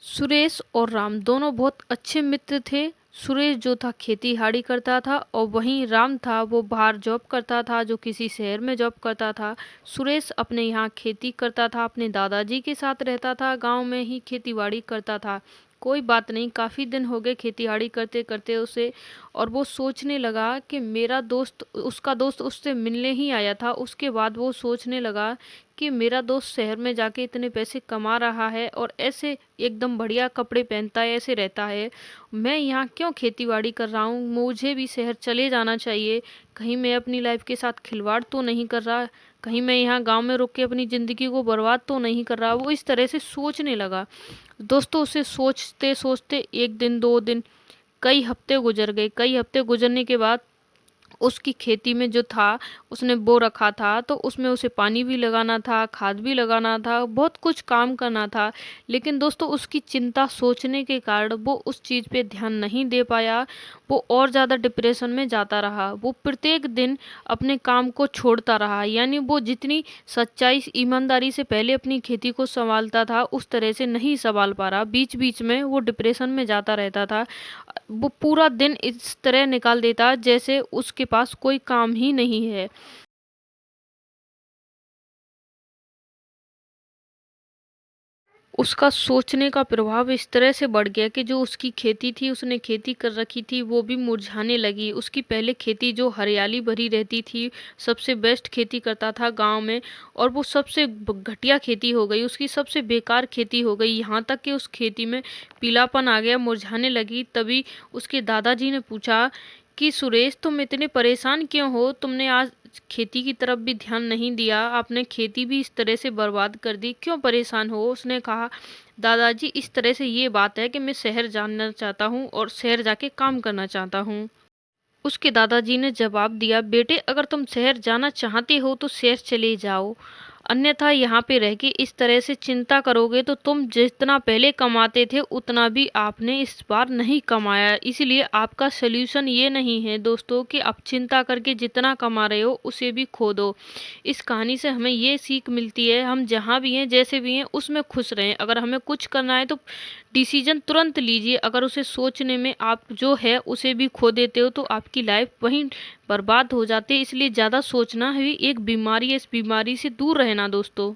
सुरेश और राम दोनों बहुत अच्छे मित्र थे। सुरेश जो था खेती-हाड़ी करता था और वहीं राम था वो बाहर जॉब करता था, जो किसी शहर में जॉब करता था। सुरेश अपने यहाँ खेती करता था, अपने दादाजी के साथ रहता था, गाँव में ही खेती-बाड़ी करता था। कोई बात नहीं, काफ़ी दिन हो गए खेती-बाड़ी करते-करते उसे, और वो सोचने लगा कि मेरा दोस्त उसका दोस्त उससे मिलने ही आया था। उसके बाद वो सोचने लगा कि मेरा दोस्त शहर में जाके इतने पैसे कमा रहा है और ऐसे एकदम बढ़िया कपड़े पहनता है, ऐसे रहता है। मैं यहाँ क्यों खेती-बाड़ी कर रहा हूँ? मुझे भी शहर चले जाना चाहिए। कहीं मैं अपनी लाइफ के साथ खिलवाड़ तो नहीं कर रहा? कहीं मैं यहाँ गाँव में रुक के अपनी ज़िंदगी को बर्बाद तो नहीं कर रहा? वो इस तरह से सोचने लगा। दोस्तों उसे सोचते-सोचते 1 दिन, 2 दिन, कई हफ्ते गुज़र गए। कई हफ्ते गुज़रने के बाद उसकी खेती में जो था, उसने बो रखा था, तो उसमें उसे पानी भी लगाना था, खाद भी लगाना था, बहुत कुछ काम करना था। लेकिन दोस्तों उसकी चिंता सोचने के कारण वो उस चीज़ पे ध्यान नहीं दे पाया, वो और ज़्यादा डिप्रेशन में जाता रहा। वो प्रत्येक दिन अपने काम को छोड़ता रहा, यानी वो जितनी सच्चाई, ईमानदारी से पहले अपनी खेती को सँभालता था, उस तरह से नहीं सँभाल पा रहा। बीच-बीच में वो डिप्रेशन में जाता रहता था। वो पूरा दिन इस तरह निकाल देता जैसे उसके पास कोई काम ही नहीं है। उसका सोचने का प्रभाव इस तरह से बढ़ गया कि जो उसकी खेती थी, उसने खेती कर रखी थी, वो भी मुरझाने लगी। उसकी पहले खेती जो हरियाली भरी रहती थी, सबसे बेस्ट खेती करता था गाँव में, और वो सबसे घटिया खेती हो गई, उसकी सबसे बेकार खेती हो गई। यहाँ तक कि उस खेती में पीलापन आ गया, मुरझाने लगी। तभी उसके दादाजी ने पूछा कि सुरेश, तुम इतने परेशान क्यों हो? तुमने आज खेती की तरफ भी ध्यान नहीं दिया, आपने खेती भी इस तरह से बर्बाद कर दी, क्यों परेशान हो? उसने कहा, दादाजी इस तरह से ये बात है कि मैं शहर जाना चाहता हूँ और शहर जाके काम करना चाहता हूँ। उसके दादाजी ने जवाब दिया, बेटे अगर तुम शहर जाना चाहते हो तो शहर चले जाओ, अन्यथा यहाँ पे रह के इस तरह से चिंता करोगे तो तुम जितना पहले कमाते थे उतना भी आपने इस बार नहीं कमाया। इसलिए आपका सल्यूशन ये नहीं है दोस्तों कि आप चिंता करके जितना कमा रहे हो उसे भी खो दो। इस कहानी से हमें ये सीख मिलती है, हम जहाँ भी हैं, जैसे भी हैं, उसमें खुश रहें। अगर हमें कुछ करना है तो डिसीजन तुरंत लीजिए। अगर उसे सोचने में आप जो है उसे भी खो देते हो तो आपकी लाइफ वहीं बर्बाद हो जाती है। इसलिए ज़्यादा सोचना भी एक बीमारी है, इस बीमारी से दूर रहना दोस्तों।